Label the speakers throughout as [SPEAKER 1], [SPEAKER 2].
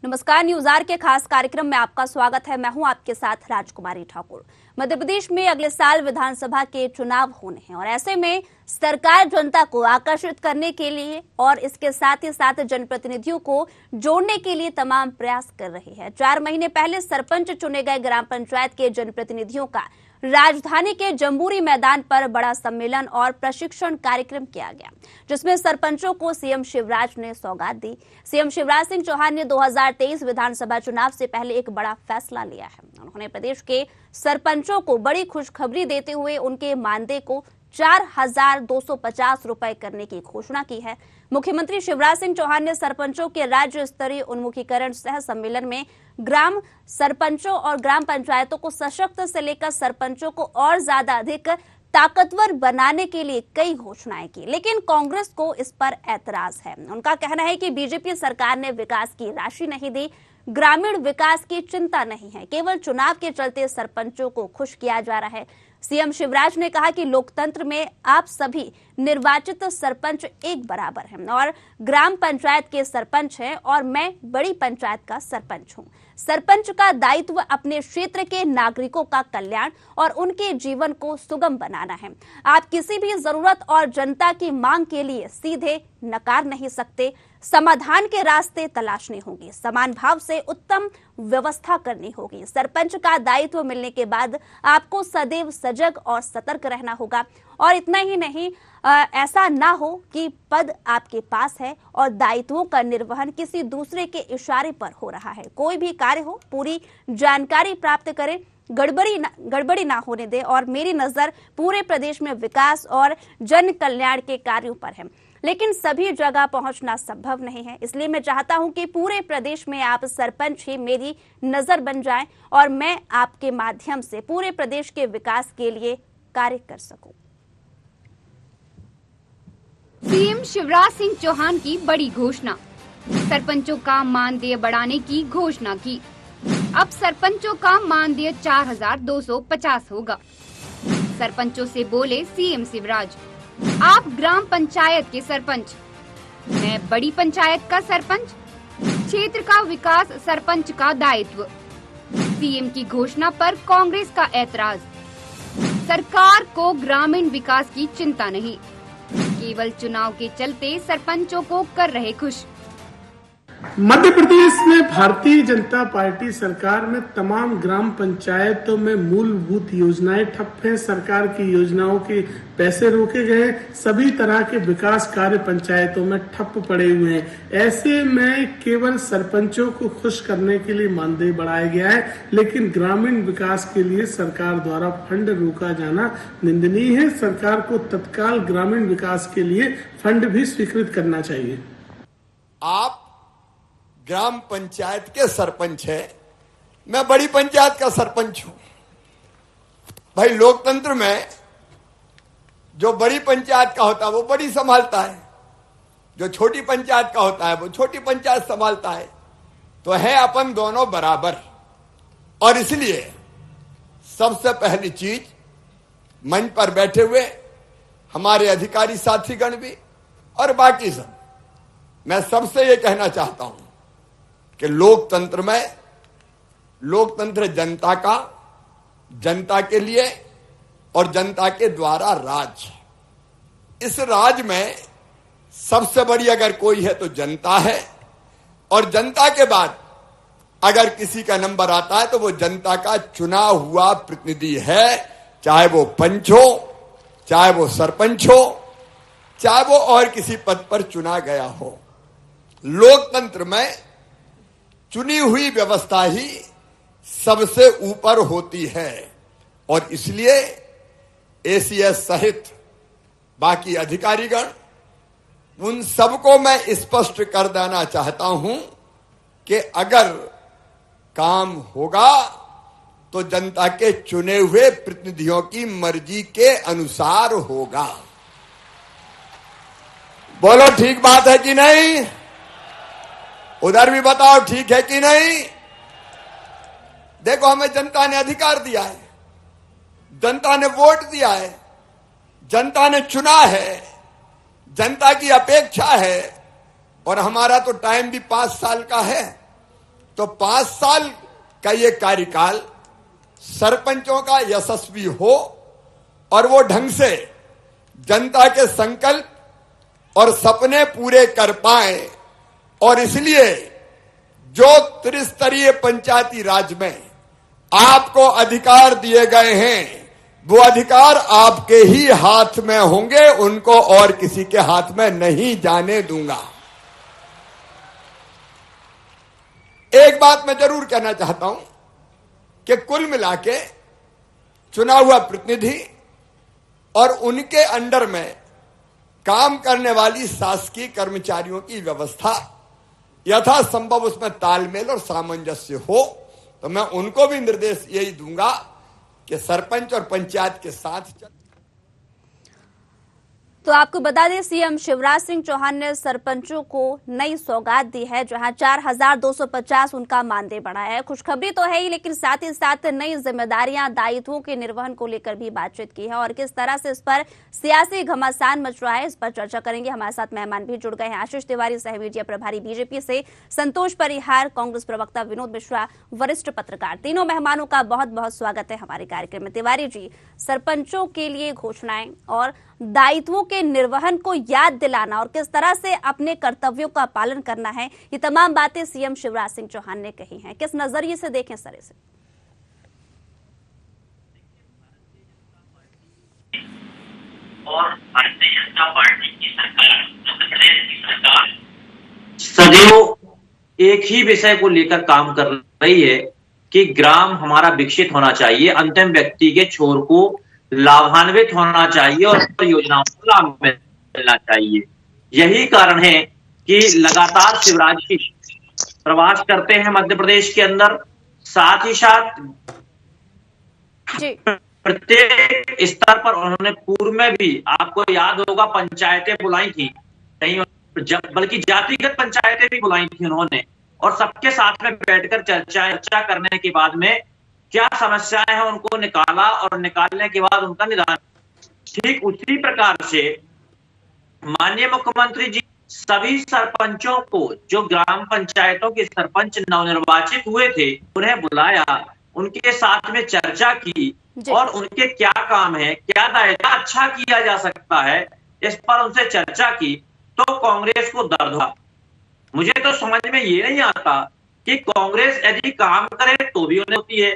[SPEAKER 1] नमस्कार, news are के खास कार्यक्रम में आपका स्वागत है। मैं हूं आपके साथ राजकुमारी ठाकुर। मध्य प्रदेश में अगले साल विधानसभा के चुनाव होने हैं और ऐसे में सरकार जनता को आकर्षित करने के लिए और इसके साथ ही साथ जनप्रतिनिधियों को जोड़ने के लिए तमाम प्रयास कर रही है। 4 महीने पहले सरपंच चुने गए ग्राम पंचायत के जनप्रतिनिधियों का राजधानी के जम्बूरी मैदान पर बड़ा सम्मेलन और प्रशिक्षण कार्यक्रम किया गया, जिसमें सरपंचों को सीएम शिवराज ने सौगात दी। सीएम शिवराज सिंह चौहान ने 2023 विधानसभा चुनाव से पहले एक बड़ा फैसला लिया है। उन्होंने प्रदेश के सरपंचों को बड़ी खुशखबरी देते हुए उनके मानदेय को 4,250 रुपए करने की घोषणा की है। मुख्यमंत्री शिवराज सिंह चौहान ने सरपंचों के राज्य स्तरीय उन्मुखीकरण सह सम्मेलन में ग्राम सरपंचों और ग्राम पंचायतों को सशक्त से लेकर सरपंचों को और ज्यादा अधिक ताकतवर बनाने के लिए कई घोषणाएं की, लेकिन कांग्रेस को इस पर ऐतराज है। उनका कहना है कि बीजेपी सरकार ने विकास की राशि नहीं दी, ग्रामीण विकास की चिंता नहीं है, केवल चुनाव के चलते सरपंचों को खुश किया जा रहा है। सीएम शिवराज ने कहा कि लोकतंत्र में आप सभी निर्वाचित सरपंच एक बराबर हैं और ग्राम पंचायत के सरपंच हैं और मैं बड़ी पंचायत का सरपंच हूं। सरपंच का दायित्व अपने क्षेत्र के नागरिकों का कल्याण और उनके जीवन को सुगम बनाना है। आप किसी भी जरूरत और जनता की मांग के लिए सीधे नकार नहीं सकते, समाधान के रास्ते तलाशने होंगे, समान भाव से उत्तम व्यवस्था करनी होगी। सरपंच का दायित्व मिलने के बाद आपको सदैव सजग और सतर्क रहना होगा और इतना ही नहीं, ऐसा ना हो कि पद आपके पास है और दायित्वों का निर्वहन किसी दूसरे के इशारे पर हो रहा है। कोई भी कार्य हो, पूरी जानकारी प्राप्त करें, गड़बड़ी ना होने दे और मेरी नजर पूरे प्रदेश में विकास और जन कल्याण के कार्यों पर है, लेकिन सभी जगह पहुंचना संभव नहीं है। इसलिए मैं चाहता हूं कि पूरे प्रदेश में आप सरपंच ही मेरी नजर बन जाएं और मैं आपके माध्यम से पूरे प्रदेश के विकास के लिए कार्य कर सकूं।
[SPEAKER 2] सीएम शिवराज सिंह चौहान की बड़ी घोषणा, सरपंचों का मानदेय बढ़ाने की घोषणा की। अब सरपंचों का मानदेय 4,250 होगा। सरपंचों से बोले सीएम शिवराज, आप ग्राम पंचायत के सरपंच, मैं बड़ी पंचायत का सरपंच, क्षेत्र का विकास सरपंच का दायित्व। सीएम की घोषणा पर कांग्रेस का ऐतराज, सरकार को ग्रामीण विकास की चिंता नहीं, केवल चुनाव के चलते सरपंचों को कर रहे खुश।
[SPEAKER 3] मध्य प्रदेश में भारतीय जनता पार्टी सरकार में तमाम ग्राम पंचायतों में मूलभूत योजनाएं ठप हैं। सरकार की योजनाओं के पैसे रोके गए, सभी तरह के विकास कार्य पंचायतों में ठप पड़े हुए हैं। ऐसे में केवल सरपंचों को खुश करने के लिए मानदेय बढ़ाया गया है, लेकिन ग्रामीण विकास के लिए सरकार द्वारा फंड रोका जाना निंदनीय है। सरकार को तत्काल ग्रामीण विकास के लिए फंड भी स्वीकृत करना चाहिए।
[SPEAKER 4] आप ग्राम पंचायत के सरपंच है, मैं बड़ी पंचायत का सरपंच हूं। भाई, लोकतंत्र में जो बड़ी पंचायत का होता है वो बड़ी संभालता है, जो छोटी पंचायत का होता है वो छोटी पंचायत संभालता है, तो है अपन दोनों बराबर। और इसलिए सबसे पहली चीज, मंच पर बैठे हुए हमारे अधिकारी साथीगण भी और बाकी सब, मैं सबसे ये कहना चाहता हूं कि लोकतंत्र में, लोकतंत्र जनता का, जनता के लिए और जनता के द्वारा राज। इस राज में सबसे बड़ी अगर कोई है तो जनता है, और जनता के बाद अगर किसी का नंबर आता है तो वो जनता का चुना हुआ प्रतिनिधि है, चाहे वो पंच हो, चाहे वो सरपंच हो, चाहे वो और किसी पद पर चुना गया हो। लोकतंत्र में चुनी हुई व्यवस्था ही सबसे ऊपर होती है और इसलिए एसीएस सहित बाकी अधिकारीगण, उन सबको मैं स्पष्ट कर देना चाहता हूं कि अगर काम होगा तो जनता के चुने हुए प्रतिनिधियों की मर्जी के अनुसार होगा। बोलो, ठीक बात है कि नहीं? उधर भी बताओ, ठीक है कि नहीं? देखो, हमें जनता ने अधिकार दिया है, जनता ने वोट दिया है, जनता ने चुना है, जनता की अपेक्षा है और हमारा तो टाइम भी 5 साल का है। तो 5 साल का ये कार्यकाल सरपंचों का यशस्वी हो और वो ढंग से जनता के संकल्प और सपने पूरे कर पाए। और इसलिए जो त्रिस्तरीय पंचायती राज में आपको अधिकार दिए गए हैं, वो अधिकार आपके ही हाथ में होंगे, उनको और किसी के हाथ में नहीं जाने दूंगा। एक बात मैं जरूर कहना चाहता हूं कि कुल मिला के चुना हुआ प्रतिनिधि और उनके अंडर में काम करने वाली शासकीय कर्मचारियों की व्यवस्था यथासंभव उसमें तालमेल और सामंजस्य हो, तो मैं उनको भी निर्देश यही दूंगा कि सरपंच और पंचायत के साथ
[SPEAKER 1] तो आपको बता दें, सीएम शिवराज सिंह चौहान ने सरपंचों को नई सौगात दी है, जहां 4,250 उनका मानदेय बढ़ा है। खुशखबरी तो है ही, लेकिन साथ ही साथ नई जिम्मेदारियां, दायित्वों के निर्वहन को लेकर भी बातचीत की है और किस तरह से इस पर सियासी घमासान मच रहा है, इस पर चर्चा करेंगे। हमारे साथ मेहमान भी जुड़ गए हैं, आशीष तिवारी सह मीडिया प्रभारी बीजेपी से, संतोष परिहार कांग्रेस प्रवक्ता, विनोद मिश्रा वरिष्ठ पत्रकार। तीनों मेहमानों का बहुत बहुत स्वागत है हमारे कार्यक्रम में। तिवारी जी, सरपंचों के लिए घोषणाएं और दायित्वों के निर्वहन को याद दिलाना और किस तरह से अपने कर्तव्यों का पालन करना है, ये तमाम बातें सीएम शिवराज सिंह चौहान ने कही हैं। किस नजरिए से देखें सर इसे?
[SPEAKER 5] और भारतीय जनता पार्टी की सरकार, मध्य प्रदेश की सरकार सदैव एक ही विषय को लेकर काम कर रही है कि ग्राम हमारा विकसित होना चाहिए, अंतिम व्यक्ति के छोर को लाभान्वित होना चाहिए और योजनाओं को लाभ मिलना चाहिए। यही कारण है कि लगातार शिवराज जी प्रवास करते हैं मध्य प्रदेश के अंदर। साथ ही साथ प्रत्येक स्तर पर उन्होंने पूर्व में भी, आपको याद होगा, पंचायतें बुलाई थी, कहीं बल्कि जातिगत पंचायतें भी बुलाई थी उन्होंने, और सबके साथ में बैठकर चर्चा करने के बाद में क्या समस्याएं हैं उनको निकाला और निकालने के बाद उनका निदान। ठीक उसी प्रकार से माननीय मुख्यमंत्री जी सभी सरपंचों को, जो ग्राम पंचायतों के सरपंच नवनिर्वाचित हुए थे, उन्हें बुलाया, उनके साथ में चर्चा की और उनके क्या काम है, क्या दायित्व अच्छा किया जा सकता है, इस पर उनसे चर्चा की। तो कांग्रेस को दर्द हुआ। मुझे तो समझ में ये नहीं आता कि कांग्रेस यदि काम करे तो भी उन्हें होती है,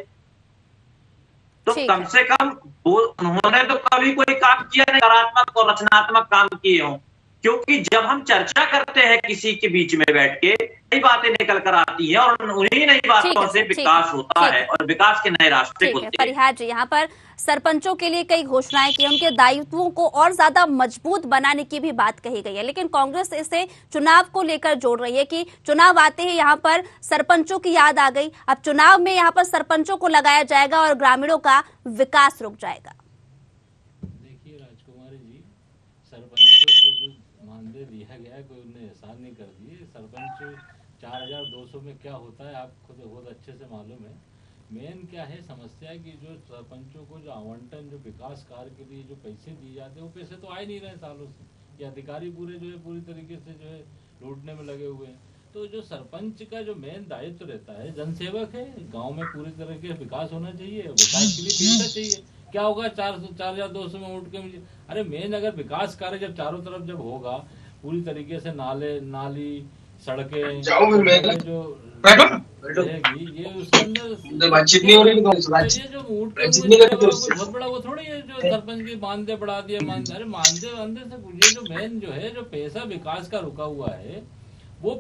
[SPEAKER 5] तो कम से कम उन्होंने तो कभी कोई काम किया नहीं, सकारात्मक और रचनात्मक काम किए हों। क्योंकि जब हम चर्चा करते हैं किसी के बीच में बैठ के, नई बातें निकल कर आती हैं और उन्हीं नई बातों से विकास होता है और विकास के नए रास्ते खुलते हैं।
[SPEAKER 1] परिहार जी, यहाँ पर सरपंचों के लिए कई घोषणाएं की, उनके दायित्वों को और ज्यादा मजबूत बनाने की भी बात कही गई है, लेकिन कांग्रेस इसे चुनाव को लेकर जोड़ रही है कि चुनाव आते ही यहाँ पर सरपंचों की याद आ गई, अब चुनाव में यहाँ पर सरपंचों को लगाया जाएगा और ग्रामीणों का विकास रुक जाएगा।
[SPEAKER 6] देखिए राजकुमारी जी, सरपंचों को जो मानदेय दिया गया है, कोई उन्हें एहसान नहीं कर दिए। सरपंच 4,200 में क्या होता है आपको तो बहुत अच्छे से मालूम है। मेन क्या है समस्या है कि जो सरपंचों को जो आवंटन, जो विकास कार्य के लिए जो पैसे दिए जाते हैं, वो पैसे तो आ ही नहीं रहे सालों से। ये अधिकारी पूरे जो है पूरी तरीके से जो है लूटने में लगे हुए हैं। तो जो सरपंच का जो मेन दायित्व रहता है, जनसेवक है, गांव में पूरी तरीके से विकास होना चाहिए, विकास के लिए पैसा चाहिए। क्या होगा 4,200 में उठ के मुझे, अरे मेन अगर विकास कार्य जब चारों तरफ जब होगा पूरी तरीके से, नाले, नाली, सड़कें जो ये उसके अंदर बातचीत नहीं हो रही, ये जो बहुत बड़ा वो थोड़ी है जो सरपंच की मानदेय बढ़ा दिया। अरे मानदेय अंदर से ये जो मेन जो है, जो पैसा विकास का रुका हुआ है, वो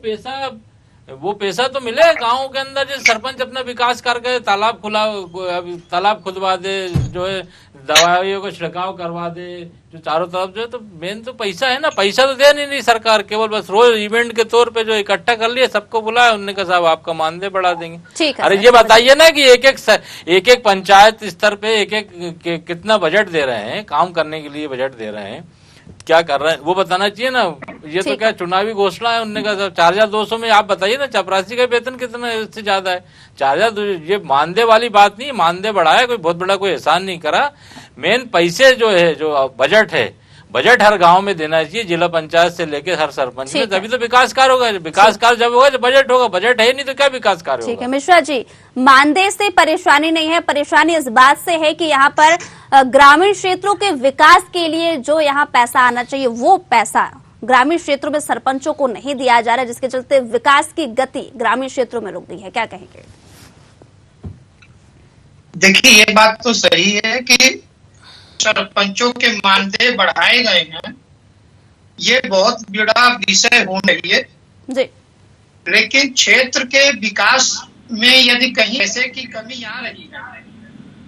[SPEAKER 6] पैसा तो मिले गाँव के अंदर। जो सरपंच अपना विकास करके तालाब खुदवा दे, जो है दवाइयों का छिड़काव करवा दे, जो चारों तरफ जो है, तो मेन तो पैसा है ना। पैसा तो दे नहीं सरकार, केवल बस रोज इवेंट के तौर पे जो इकट्ठा कर लिया, सबको बुलाया, उन्होंने कहा साहब आपका मानदेय बढ़ा देंगे। अरे ये बताइए ना कि एक एक पंचायत स्तर पे एक कितना बजट दे रहे हैं, काम करने के लिए बजट दे रहे हैं, क्या कर रहे हैं वो बताना चाहिए ना। ये तो क्या चुनावी घोषणा है, उन्होंने कहा 4,200 में आप बताइए ना, चपरासी का वेतन कितना है, इससे ज्यादा है 4,200। ये मानदेय वाली बात नहीं, मानदेय बढ़ाया, कोई बहुत बड़ा कोई एहसान नहीं करा। मेन पैसे जो है, जो बजट है, बजट हर गांव में देना चाहिए, जिला पंचायत से लेकर हर सरपंच में,
[SPEAKER 1] ठीक है।
[SPEAKER 6] तभी तो विकास कार्य होगा। विकास कार्य जब होगा तो बजट होगा, बजट है नहीं तो क्या विकास कार्य होगा।
[SPEAKER 1] ठीक है मिश्रा जी, मानदेय से परेशानी नहीं है, परेशानी इस बात से है कि यहाँ पर ग्रामीण क्षेत्रों के विकास के लिए जो यहाँ पैसा आना चाहिए वो पैसा ग्रामीण क्षेत्रों में सरपंचों को नहीं दिया जा रहा है, जिसके चलते विकास की गति ग्रामीण क्षेत्रों में रुक गई है। क्या कहेंगे?
[SPEAKER 7] देखिए, ये बात तो सही है कि सरपंचों के मानदेय बढ़ाए गए हैं, ये बहुत बड़ा विषय हो रही है
[SPEAKER 1] जी।
[SPEAKER 7] लेकिन क्षेत्र के विकास में यदि कहीं पैसे की कमी आ रही है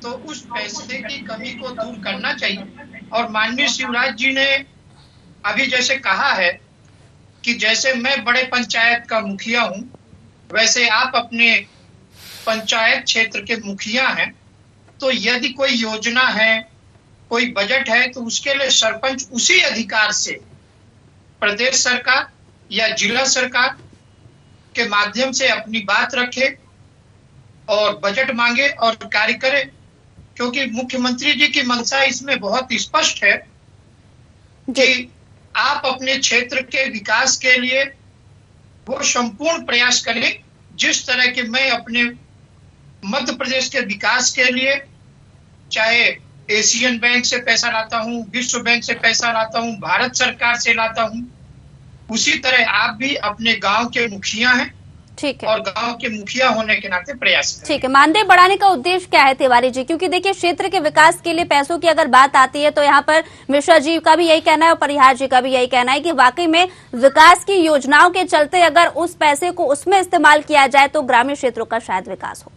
[SPEAKER 7] तो उस पैसे की कमी को दूर करना चाहिए। और माननीय शिवराज जी ने अभी जैसे कहा है कि जैसे मैं बड़े पंचायत का मुखिया हूं, वैसे आप अपने पंचायत क्षेत्र के मुखिया हैं, तो यदि कोई योजना है, कोई बजट है, तो उसके लिए सरपंच उसी अधिकार से प्रदेश सरकार या जिला सरकार के माध्यम से अपनी बात रखे और बजट मांगे और कार्य करे, क्योंकि मुख्यमंत्री जी की मंशा इसमें बहुत स्पष्ट है कि आप अपने क्षेत्र के विकास के लिए वो संपूर्ण प्रयास करें जिस तरह के मैं अपने मध्य प्रदेश के विकास के लिए चाहे एशियन बैंक से पैसा लाता हूं, विश्व बैंक से पैसा लाता हूं, भारत सरकार से लाता हूं, उसी तरह आप भी अपने गांव के मुखिया हैं।
[SPEAKER 1] ठीक है।
[SPEAKER 7] और गांव के मुखिया होने के नाते प्रयास करें।
[SPEAKER 1] ठीक है, मानदेय बढ़ाने का उद्देश्य क्या है तिवारी जी? क्योंकि देखिए क्षेत्र के विकास के लिए पैसों की अगर बात आती है तो यहाँ पर मिश्रा जी का भी यही कहना है और परिहार जी का भी यही कहना है कि वाकई में विकास की योजनाओं के चलते अगर उस पैसे को उसमें इस्तेमाल किया जाए तो ग्रामीण क्षेत्रों का शायद विकास हो।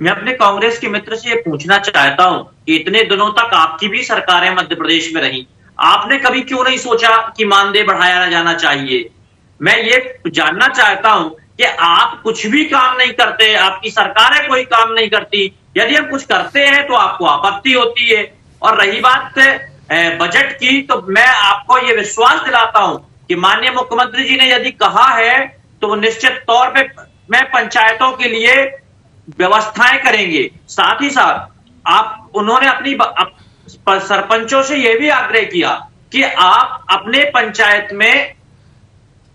[SPEAKER 5] मैं अपने कांग्रेस के मित्र से ये पूछना चाहता हूं कि इतने दिनों तक आपकी भी सरकारें मध्य प्रदेश में रही, आपने कभी क्यों नहीं सोचा कि मानदेय बढ़ाया जाना चाहिए? मैं ये जानना चाहता हूं कि आप कुछ भी काम नहीं करते, आपकी सरकारें कोई काम नहीं करती, यदि हम कुछ करते हैं तो आपको आपत्ति होती है। और रही बात बजट की, तो मैं आपको ये विश्वास दिलाता हूं कि माननीय मुख्यमंत्री जी ने यदि कहा है तो वो निश्चित तौर पे मैं पंचायतों के लिए व्यवस्थाएं करेंगे। साथ ही साथ उन्होंने अपनी सरपंचों से यह भी आग्रह किया कि आप अपने पंचायत में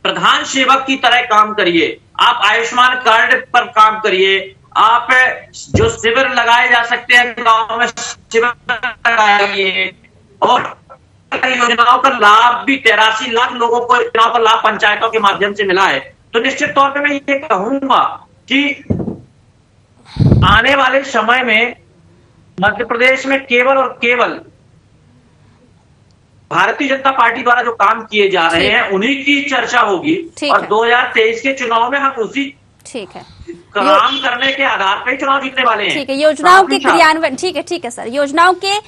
[SPEAKER 5] प्रधान सेवक की तरह काम करिए, आप आयुष्मान कार्ड पर काम करिए, आप जो शिविर लगाए जा सकते हैं गांव में शिविर लगाइए, और योजनाओं का लाभ भी 83 लाख लोगों को योजनाओं का लाभ पंचायतों के माध्यम से मिला है। तो निश्चित तौर पर मैं ये कहूंगा कि आने वाले समय में मध्य प्रदेश में केवल और केवल भारतीय जनता पार्टी द्वारा जो काम किए जा रहे हैं उन्हीं की चर्चा होगी, और 2023 के चुनाव में हम उसी
[SPEAKER 1] ठीक है
[SPEAKER 5] काम करने के आधार पर चुनाव जीतने वाले हैं।
[SPEAKER 1] ठीक है, योजनाओं के क्रियान्वयन, ठीक है सर, योजनाओं के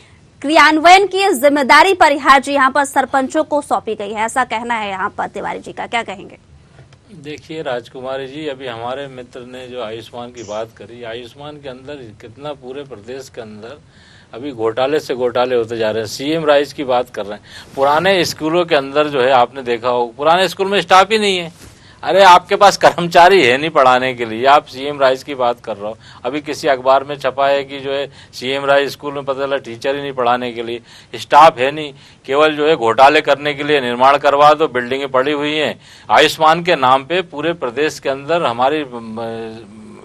[SPEAKER 1] क्रियान्वयन की जिम्मेदारी परिहार जी यहाँ पर सरपंचों को सौंपी गई है, ऐसा कहना है यहाँ पर तिवारी जी का, क्या कहेंगे?
[SPEAKER 6] देखिए राजकुमारी जी, अभी हमारे मित्र ने जो आयुष्मान की बात करी, आयुष्मान के अंदर कितना पूरे प्रदेश के अंदर अभी घोटाले से घोटाले होते जा रहे हैं। सीएम राइज की बात कर रहे हैं, पुराने स्कूलों के अंदर जो है आपने देखा हो, पुराने स्कूल में स्टाफ ही नहीं है। अरे आपके पास कर्मचारी है नहीं पढ़ाने के लिए, आप सीएम राइज की बात कर रहे हो। अभी किसी अखबार में छपा है कि जो है सीएम राइज स्कूल में पता चला टीचर ही नहीं पढ़ाने के लिए, स्टाफ है नहीं, केवल जो है घोटाले करने के लिए निर्माण करवा दो, बिल्डिंगें पड़ी हुई हैं। आयुष्मान के नाम पे पूरे प्रदेश के अंदर हमारी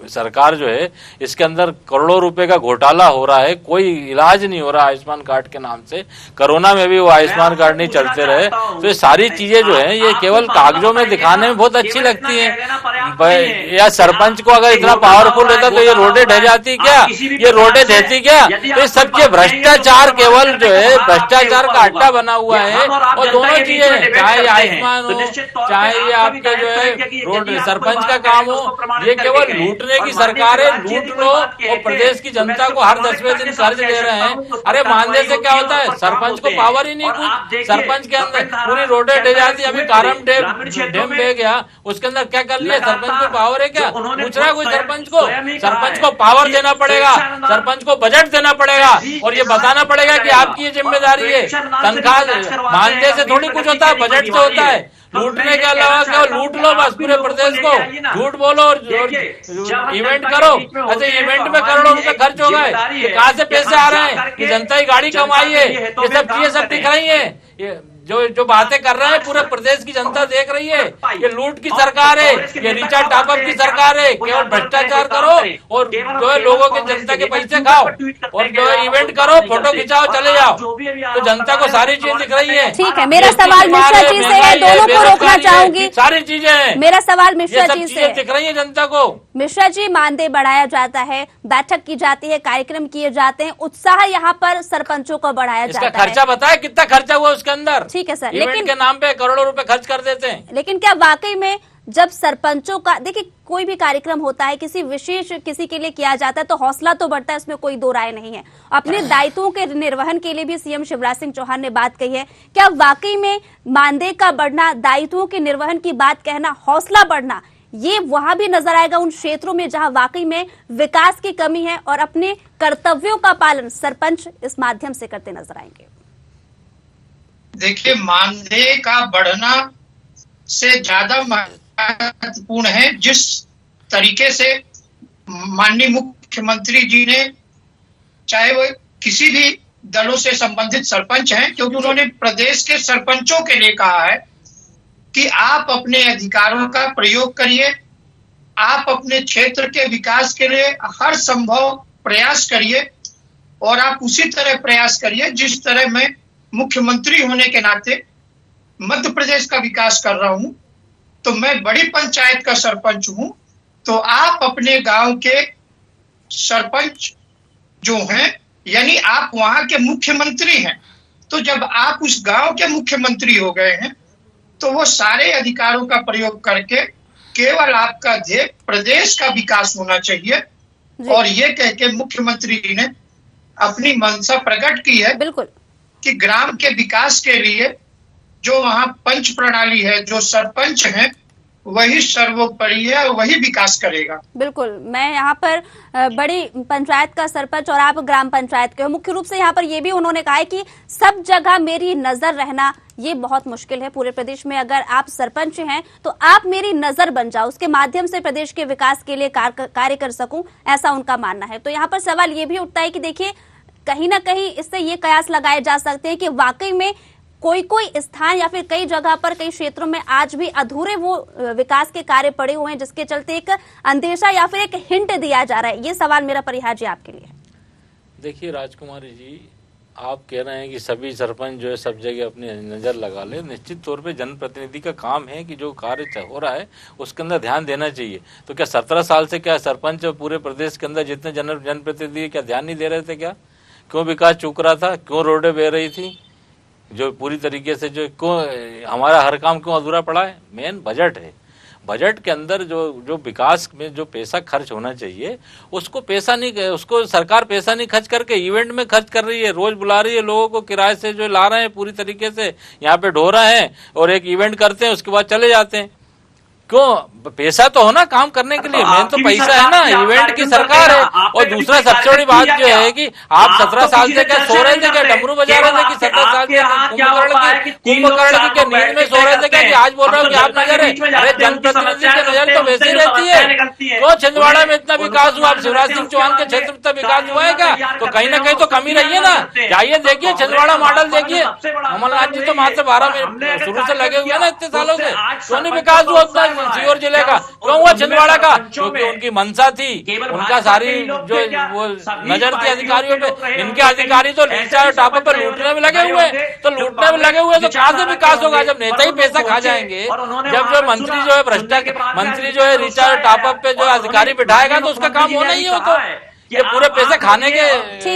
[SPEAKER 6] सरकार जो है इसके अंदर करोड़ों रुपए का घोटाला हो रहा है, कोई इलाज नहीं हो रहा आयुष्मान कार्ड के नाम से। कोरोना में भी वो आयुष्मान कार्ड नहीं चलते रहे। तो ये सारी चीजें जो है ये केवल कागजों में दिखाने में बहुत अच्छी लगती हैं। या सरपंच को अगर इतना पावरफुल होता तो ये रोडें ढह जाती क्या, ये रोडें ढहती क्या? तो ये सब ये भ्रष्टाचार, केवल जो है भ्रष्टाचार का अड्डा बना हुआ है। और दोनों चीजें, चाहे आयुष्मान हो, चाहे ये आपके जो है रोड सरपंच का काम हो, ये केवल लूटने की सरकार है। लूट लो और प्रदेश की जनता को हर 10वें दिन कर्ज दे रहे हैं। अरे मानदेय से क्या होता है? सरपंच को पावर ही नहीं कुछ। सरपंच के अंदर पूरी रोडें ढह जाती, अभी कारम डैम बह गया, उसके अंदर क्या कर लिया? सरपंच को पावर है क्या? पूछ रहा है कोई सरपंच को? सरपंच को पावर देना पड़ेगा, सरपंच को बजट देना पड़ेगा और ये बताना पड़ेगा कि आपकी ये जिम्मेदारी है। तनख्वाह मानदेय से थोड़ी कुछ होता है, बजट से होता है। लूटने के अलावा केवल लूट लो बस पूरे प्रदेश को, झूठ बोलो और इवेंट करो। अच्छा, इवेंट में करोड़ों रुपए खर्च हो गए, कहाँ से पैसे आ रहे हैं? ये जनता की गाड़ी कमाई है, ये सब चीजें सब दिख रही है। जो बातें कर रहे हैं पूरे प्रदेश की जनता देख रही है। ये लूट की सरकार है, ये रिचार्ज टॉपअप की सरकार है। केवल भ्रष्टाचार करो और जो है लोगों के जनता के पैसे खाओ और जो है इवेंट करो, फोटो खिंचाओ, चले जाओ। तो जनता को सारी चीज दिख रही है।
[SPEAKER 1] ठीक है, मेरा सवाल मिश्रा जी से है, दोनों को रोकना चाहूंगी।
[SPEAKER 6] सारी चीजें हैं,
[SPEAKER 1] मेरा सवाल मिश्रा जी से
[SPEAKER 6] दिख रही है जनता को।
[SPEAKER 1] मिश्रा जी, मानदेय बढ़ाया जाता है, बैठक की जाती है, कार्यक्रम किए जाते हैं, उत्साह यहाँ पर सरपंचों को बढ़ाया जाता है।
[SPEAKER 6] इसका खर्चा बताए कितना खर्चा हुआ उसके अंदर?
[SPEAKER 1] ठीक है सर,
[SPEAKER 6] लेकिन के नाम पे करोड़ों रुपए खर्च कर देते हैं।
[SPEAKER 1] लेकिन क्या वाकई में जब सरपंचों का, देखिए कोई भी कार्यक्रम होता है, किसी विशेष किसी के लिए किया जाता है तो हौसला तो बढ़ता है, इसमें कोई दो राय नहीं है। अपने दायित्वों के निर्वहन के लिए भी सीएम शिवराज सिंह चौहान ने बात कही है। क्या वाकई में मानदेय का बढ़ना, दायित्वों के निर्वहन की बात कहना, हौसला बढ़ना, ये वहां भी नजर आएगा उन क्षेत्रों में जहां वाकई में विकास की कमी है और अपने कर्तव्यों का पालन सरपंच इस माध्यम से करते नजर आएंगे?
[SPEAKER 7] देखिए, मानदेय का बढ़ना से ज्यादा महत्वपूर्ण है जिस तरीके से माननीय मुख्यमंत्री जी ने, चाहे वो किसी भी दलों से संबंधित सरपंच हैं, क्योंकि उन्होंने प्रदेश के सरपंचों के लिए कहा है कि आप अपने अधिकारों का प्रयोग करिए, आप अपने क्षेत्र के विकास के लिए हर संभव प्रयास करिए और आप उसी तरह प्रयास करिए जिस तरह मैं मुख्यमंत्री होने के नाते मध्य प्रदेश का विकास कर रहा हूं। तो मैं बड़ी पंचायत का सरपंच हूं, तो आप अपने गांव के सरपंच जो हैं, यानी आप वहां के मुख्यमंत्री हैं। तो जब आप उस गांव के मुख्यमंत्री हो गए हैं तो वो सारे अधिकारों का प्रयोग करके केवल आपका ध्येय प्रदेश का विकास होना चाहिए। और ये कह के मुख्यमंत्री जी ने अपनी मंशा प्रकट की है
[SPEAKER 1] बिल्कुल
[SPEAKER 7] कि ग्राम के विकास के लिए जो वहाँ पंच प्रणाली है, जो सरपंच है, वही सर्वोपरि है और वही विकास करेगा।
[SPEAKER 1] बिल्कुल, मैं यहाँ पर बड़ी पंचायत का सरपंच और आप ग्राम पंचायत के हो। मुख्य रूप से यहाँ पर ये भी उन्होंने कहा है कि सब जगह मेरी नजर रहना ये बहुत मुश्किल है। पूरे प्रदेश में अगर आप सरपंच हैं तो आप मेरी नजर बन जाओ, उसके माध्यम से प्रदेश के विकास के लिए कार्य कर सकूं, ऐसा उनका मानना है। तो यहाँ पर सवाल ये भी उठता है कि देखिए, कहीं ना कहीं इससे ये कयास लगाए जा सकते हैं कि वाकई में कोई स्थान या फिर कई जगह पर, कई क्षेत्रों में आज भी अधूरे वो विकास के कार्य पड़े हुए हैं, जिसके चलते एक अंदेशा या फिर एक हिंट दिया जा रहा है। ये सवाल मेरा परिहार जी आपके लिए।
[SPEAKER 6] देखिए राजकुमारी जी, आप कह रहे हैं कि सभी सरपंच जो है सब जगह अपनी नजर लगा ले। निश्चित तौर पे जनप्रतिनिधि का काम है कि जो कार्य हो रहा है उसके अंदर ध्यान देना चाहिए। तो क्या 17 साल से क्या सरपंच पूरे प्रदेश के अंदर जितने जनप्रतिनिधि क्या ध्यान नहीं दे रहे थे? क्या क्यों विकास चूक रहा था? क्यों रोडें बह रही थी? जो पूरी तरीके से जो क्यों हमारा हर काम क्यों अधूरा पड़ा है? मेन बजट है। बजट के अंदर जो विकास में जो पैसा खर्च होना चाहिए उसको सरकार पैसा नहीं खर्च करके इवेंट में खर्च कर रही है। रोज बुला रही है लोगों को, किराए से जो ला रहे हैं पूरी तरीके से यहाँ पे ढो रहे हैं और एक इवेंट करते हैं, उसके बाद चले जाते हैं। क्यों? पैसा तो हो ना काम करने के लिए, मेन तो पैसा है ना। इवेंट की सरकार है। और दूसरा सबसे बड़ी बात जो है कि आप 17 साल से क्या सो रहे थे? क्या डमरू बजा रहे थे कि 17 साल से कुंभकर्ण की क्या नींद में सो रहे थे? क्या कि आज बोल रहे हो कि आप नजर है? अरे जनप्रतिनिधि की नजर तो वैसे ही रहती है। तो छिंदवाड़ा में इतना विकास हुआ, शिवराज सिंह चौहान के क्षेत्र में इतना विकास हुआ है क्या? तो कहीं ना कहीं तो कमी रही है ना। जाइए देखिए छिंदवाड़ा मॉडल देखिए। कमलनाथ जी तो मात्र 12 में शुरू से लगे हुए ना इतने सालों से, क्यों नहीं विकास हुआ उतना सीहोर जिले का? क्यों हुआ छिंदवाड़ा का? क्योंकि उनकी मंशा थी, उनका सारी जो वो नजर थी अधिकारियों पे। इनके अधिकारी तो रिचार्ज टॉपअप पर लूटने में लगे हुए, तो लूटने में लगे हुए तो कहाँ से विकास होगा? जब नेता ही पैसा खा जाएंगे, जब जो मंत्री जो है भ्रष्टाचार मंत्री जो है रिचार्ज टॉपअप पे जो अधिकारी बिठाएगा तो उसका काम होना ही है। तो ये पूरे पैसे खाने के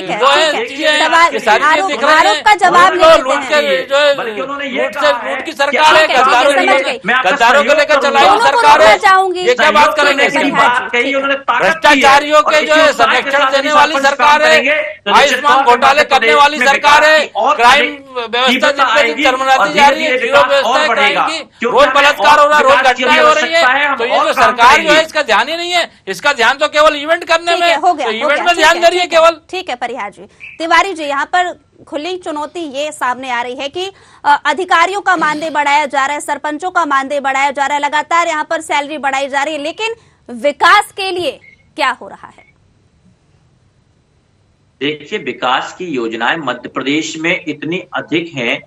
[SPEAKER 6] जो है चीजें सारी चीजें दिख रही है।
[SPEAKER 1] का जवाब
[SPEAKER 6] लूट के जो है लूट की सरकार है, गद्दारों को लेकर चलाई हुई सरकार है। ये क्या बात करेंगे? भ्रष्टाचारियों के जो है संरक्षण देने वाली सरकार है, आयुष्मान घोटाले करने वाली सरकार है, क्राइम व्यवस्था जितनी चरमराती जा रही है, जीरो व्यवस्था है क्राइम की, रोज बलात्कार हो रहा है, रोज घटनाएं हो रही है। तो ये जो सरकार जो है इसका ध्यान ही नहीं है। इसका ध्यान तो केवल इवेंट करने में, इवेंट में ध्यान दे रही है केवल।
[SPEAKER 1] ठीक है परिहार जी। तिवारी जी, यहाँ पर खुली चुनौती ये सामने आ रही है कि अधिकारियों का मानदेय बढ़ाया जा रहा है, सरपंचों का मानदेय बढ़ाया जा रहा है, लगातार यहाँ पर सैलरी बढ़ाई जा रही है, लेकिन विकास के लिए क्या हो रहा है?
[SPEAKER 5] देखिए, विकास की योजनाएं मध्य प्रदेश में इतनी अधिक हैं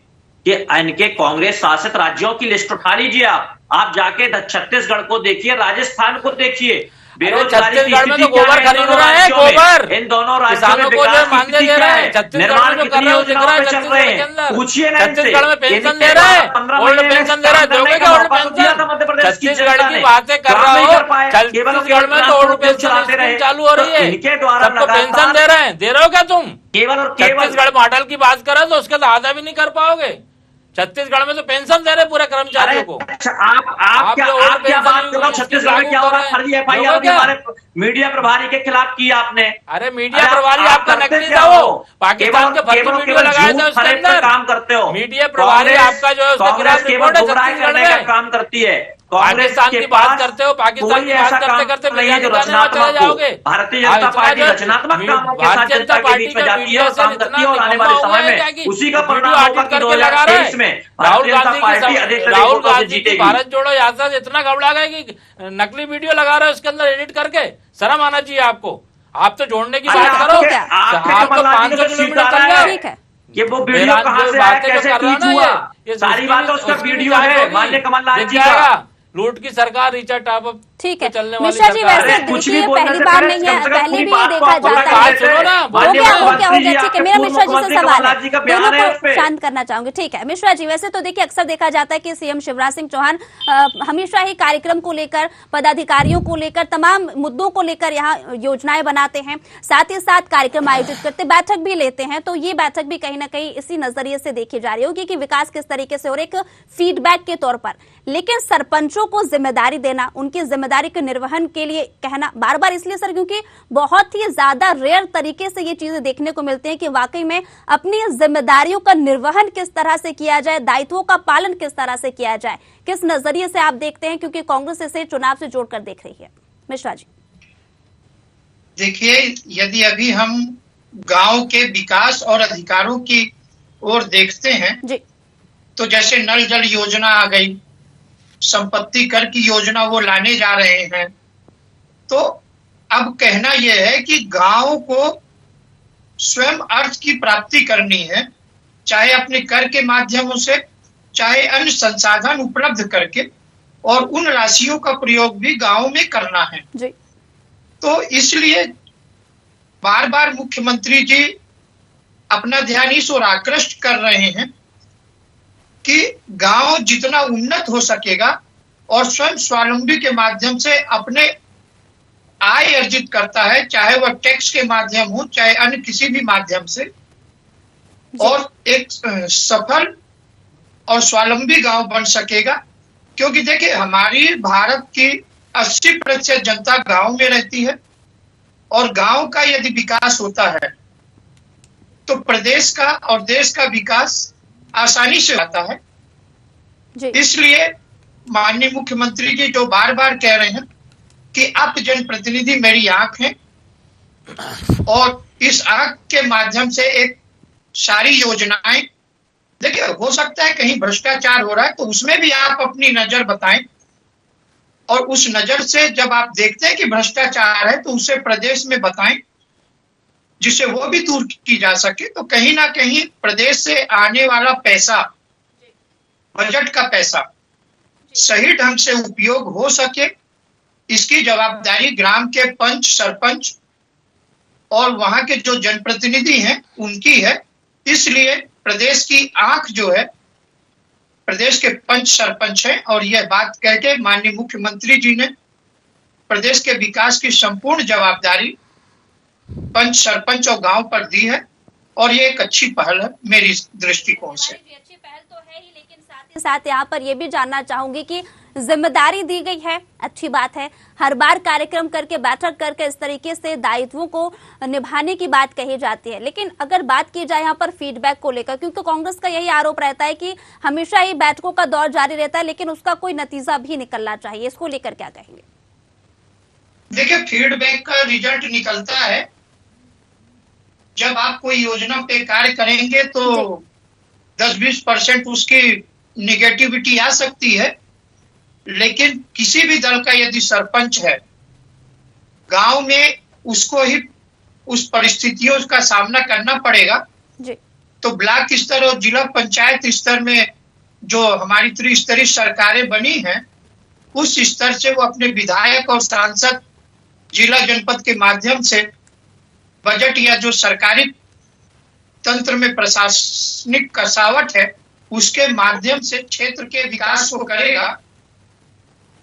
[SPEAKER 5] कि इनके कांग्रेस शासित राज्यों की लिस्ट उठा लीजिए। आप जाके छत्तीसगढ़ को देखिए, राजस्थान को देखिए, बेरोजगारी की
[SPEAKER 8] छत्तीसगढ़ में तो
[SPEAKER 5] स्थिति क्या
[SPEAKER 8] गोबर
[SPEAKER 5] है
[SPEAKER 8] खरीद रहे हैं, गोबर
[SPEAKER 5] इन दोनों राज्यों
[SPEAKER 8] किसानों
[SPEAKER 5] में
[SPEAKER 8] को जो
[SPEAKER 5] विकास की
[SPEAKER 8] मानदेय
[SPEAKER 5] स्थिति
[SPEAKER 8] दे
[SPEAKER 5] क्या
[SPEAKER 8] रहे हैं,
[SPEAKER 5] है,
[SPEAKER 8] छत्तीसगढ़
[SPEAKER 5] निर्माण
[SPEAKER 8] में जो
[SPEAKER 5] कितनी
[SPEAKER 8] कर रहे हैं,
[SPEAKER 5] योजनाओं पे चल रहे
[SPEAKER 8] छत्तीसगढ़ के
[SPEAKER 5] हैं,
[SPEAKER 8] अंदर
[SPEAKER 5] पूछिए ना इनसे।
[SPEAKER 8] छत्तीसगढ़ में पेंशन
[SPEAKER 5] इनके
[SPEAKER 8] दे रहे हैं,
[SPEAKER 5] 15
[SPEAKER 8] ओल्ड
[SPEAKER 5] महीने में
[SPEAKER 8] पेंशन दे रहे हैं,
[SPEAKER 5] काम
[SPEAKER 8] दोगे
[SPEAKER 5] करने
[SPEAKER 8] क्या
[SPEAKER 5] का
[SPEAKER 8] ओल्ड
[SPEAKER 5] मौका तो दिया था
[SPEAKER 8] पेंशन?
[SPEAKER 5] मध्य प्रदेश की
[SPEAKER 8] छत्तीसगढ़
[SPEAKER 5] जनता
[SPEAKER 8] की
[SPEAKER 5] ने,
[SPEAKER 8] बातें कर
[SPEAKER 5] काम
[SPEAKER 8] रहा
[SPEAKER 5] नहीं
[SPEAKER 8] हो,
[SPEAKER 5] कर पाए, केवल
[SPEAKER 8] छत्तीसगढ़ में तो ओल्ड पेंशन
[SPEAKER 5] चलाते रहे,
[SPEAKER 8] चालू हो रही है,
[SPEAKER 5] इनके द्वारा
[SPEAKER 8] सबको पेंशन दे रहे हैं, दे रहे हो क्या तुम?
[SPEAKER 5] केवल और केवल
[SPEAKER 8] छत्तीसगढ़ मॉडल की बात करें तो उसके तो आधा भी नहीं कर पाओगे। छत्तीसगढ़ में तो पेंशन दे रहे पूरे कर्मचारियों को।
[SPEAKER 5] आप क्या बात कर रहे हो? छत्तीसगढ़ में क्या हो रहा है? फर्जी एफआईआर हमारे मीडिया प्रभारी के खिलाफ की आपने।
[SPEAKER 8] अरे मीडिया प्रभारी आपका नकली था, वो पाकिस्तान के फर्जी वीडियो लगाए थे उसके अंदर
[SPEAKER 5] काम करते हो।
[SPEAKER 8] मीडिया प्रभारी आपका जो है उसके खिलाफ रिपोर्ट है छत्तीसगढ़ में
[SPEAKER 5] काम करती है।
[SPEAKER 8] पाकिस्तान की बात करते हो, पाकिस्तान की बात करते करते मीडिया के चले जाओगे।
[SPEAKER 5] भारतीय जनता पार्टी रचनात्मक कामों के साथ जनता के बीच में जाती है और काम करती है, और आने वाले समय में उसी का परिणाम होगा कि 2023 में
[SPEAKER 8] राहुल गांधी की
[SPEAKER 5] जीतेगी।
[SPEAKER 8] भारत जोड़ो यात्रा से इतना घबरा गए कि नकली वीडियो लगा रहे हैं उसके अंदर एडिट करके। शर्म आना चाहिए आपको। आप तो जोड़ने की बात करो, आपको 500 किलोमीटर चल रहा है
[SPEAKER 5] ये वो वीडियो कहां से आया, कैसे ट्वीट हुआ, ये सारी बातें उसका वीडियो है माननीय कमलनाथ जी का।
[SPEAKER 8] लूट की सरकार रिचर्ड टॉप
[SPEAKER 1] ठीक है
[SPEAKER 8] चलने
[SPEAKER 1] मिश्रा जी, वैसे देखिए पहली बार नहीं है, पहले भी ये देखा जाता है। हो गया ठीक है। मेरा मिश्रा जी से सवाल है, दोनों को शांत करना चाहूंगी। ठीक है मिश्रा जी, वैसे तो देखिए अक्सर देखा जाता है कि सीएम शिवराज सिंह चौहान हमेशा ही कार्यक्रम को लेकर, पदाधिकारियों को लेकर, तमाम मुद्दों को लेकर यहाँ योजनाएं बनाते हैं, साथ ही साथ कार्यक्रम आयोजित करते, बैठक भी लेते हैं। तो ये बैठक भी कहीं ना कहीं इसी नजरिए से देखी जा रही होगी कि विकास किस तरीके से, और एक फीडबैक के तौर पर। लेकिन सरपंचों को जिम्मेदारी देना, उनकी जिम्मेदारी के निर्वहन के लिए कहना बार बार इसलिए सर क्योंकि बहुत ही ज्यादा रेयर तरीके से ये चीजें देखने को मिलती हैं कि वाकई में अपनी जिम्मेदारियों का निर्वहन किस तरह से किया जाए, दायित्वों का पालन किस तरह से किया जाए, किस नजरिए से आप देखते हैं, क्योंकि कांग्रेस इसे चुनाव से जोड़कर देख रही है। मिश्रा जी
[SPEAKER 7] देखिए, यदि अभी हम गांव के विकास और अधिकारों की ओर देखते हैं
[SPEAKER 1] जी,
[SPEAKER 7] तो जैसे नल जल योजना आ गई, संपत्ति कर की योजना वो लाने जा रहे हैं। तो अब कहना यह है कि गांव को स्वयं अर्थ की प्राप्ति करनी है, चाहे अपने कर के माध्यमों से, चाहे अन्य संसाधन उपलब्ध करके, और उन राशियों का प्रयोग भी गांव में करना है
[SPEAKER 1] जी।
[SPEAKER 7] तो इसलिए बार बार मुख्यमंत्री जी अपना ध्यान इस ओर आकृष्ट कर रहे हैं कि गांव जितना उन्नत हो सकेगा और स्वयं स्वावलंबी के माध्यम से अपने आय अर्जित करता है, चाहे वह टैक्स के माध्यम हो, चाहे अन्य किसी भी माध्यम से, और एक सफल और स्वावलंबी गांव बन सकेगा। क्योंकि देखिए, हमारी भारत की 80% जनता गांव में रहती है, और गांव का यदि विकास होता है तो प्रदेश का और देश का विकास आसानी से आता है। इसलिए माननीय मुख्यमंत्री जी जो बार बार कह रहे हैं कि आप जनप्रतिनिधि मेरी आंख हैं, और इस आंख के माध्यम से एक सारी योजनाएं, देखिए हो सकता है कहीं भ्रष्टाचार हो रहा है तो उसमें भी आप अपनी नजर बताएं, और उस नजर से जब आप देखते हैं कि भ्रष्टाचार है तो उसे प्रदेश में बताएं, जिससे वो भी दूर की जा सके। तो कहीं ना कहीं प्रदेश से आने वाला पैसा, बजट का पैसा सही ढंग से उपयोग हो सके, इसकी जवाबदारी ग्राम के पंच, सरपंच और वहां के जो जनप्रतिनिधि हैं उनकी है। इसलिए प्रदेश की आंख जो है प्रदेश के पंच सरपंच हैं, और यह बात कह के माननीय मुख्यमंत्री जी ने प्रदेश के विकास की संपूर्ण जवाबदारी पंच, सरपंच और गांव पर दी है, और ये एक अच्छी पहल है मेरी दृष्टिकोण से।
[SPEAKER 1] अच्छी पहल तो है ही, लेकिन साथ ही साथ यहाँ पर ये भी जानना चाहूंगी कि जिम्मेदारी दी गई है, अच्छी बात है, हर बार कार्यक्रम करके, बैठक करके इस तरीके से दायित्वों को निभाने की बात कही जाती है। लेकिन अगर बात की जाए यहाँ पर फीडबैक को लेकर, क्योंकि कांग्रेस का यही आरोप रहता है कि हमेशा ही बैठकों का दौर जारी रहता है, लेकिन उसका कोई नतीजा भी निकलना चाहिए, इसको लेकर क्या कहेंगे?
[SPEAKER 7] देखिए, फीडबैक का रिजल्ट निकलता है जब आप कोई योजना पे कार्य करेंगे तो 10-20% उसकी निगेटिविटी आ सकती है, लेकिन किसी भी दल का यदि सरपंच है गांव में, उसको ही उस परिस्थितियों का सामना करना पड़ेगा
[SPEAKER 1] जी।
[SPEAKER 7] तो ब्लॉक स्तर और जिला पंचायत स्तर में जो हमारी त्रिस्तरीय सरकारें बनी हैं, उस स्तर से वो अपने विधायक और सांसद जिला जनपद के माध्यम से बजट या जो सरकारी तंत्र में प्रशासनिक कसावट है उसके माध्यम से क्षेत्र के विकास को करेगा,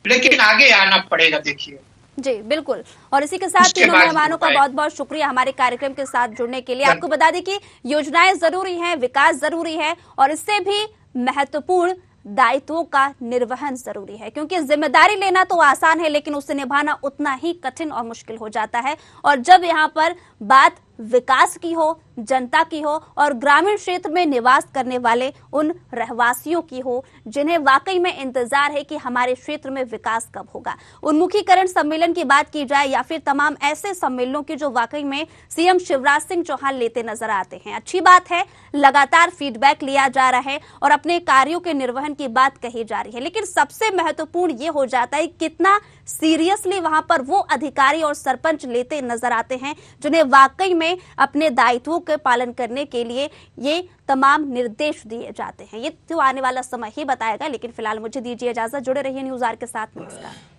[SPEAKER 7] लेकिन आगे आना पड़ेगा। देखिए
[SPEAKER 1] जी बिल्कुल। और इसी के साथ तीनों मेहमानों का बहुत बहुत शुक्रिया हमारे कार्यक्रम के साथ जुड़ने के लिए। आपको बता दें कि योजनाएं जरूरी हैं, विकास जरूरी है और इससे भी महत्वपूर्ण दायित्वों का निर्वहन जरूरी है, क्योंकि जिम्मेदारी लेना तो आसान है लेकिन उसे निभाना उतना ही कठिन और मुश्किल हो जाता है। और जब यहाँ पर बात विकास की हो, जनता की हो और ग्रामीण क्षेत्र में निवास करने वाले उन रहवासियों की हो जिन्हें वाकई में इंतजार है कि हमारे क्षेत्र में विकास कब होगा, उन्मुखीकरण सम्मेलन की बात की जाए या फिर तमाम ऐसे सम्मेलनों की जो वाकई में सीएम शिवराज सिंह चौहान लेते नजर आते हैं। अच्छी बात है, लगातार फीडबैक लिया जा रहा है और अपने कार्यों के निर्वहन की बात कही जा रही है, लेकिन सबसे महत्वपूर्ण ये हो जाता है कितना सीरियसली वहां पर वो अधिकारी और सरपंच लेते नजर आते हैं जिन्हें वाकई में अपने दायित्वों के पालन करने के लिए ये तमाम निर्देश दिए जाते हैं। ये तो आने वाला समय ही बताएगा, लेकिन फिलहाल मुझे दीजिए इजाजत। जुड़े रहिए न्यूज़ आर के साथ। नमस्कार।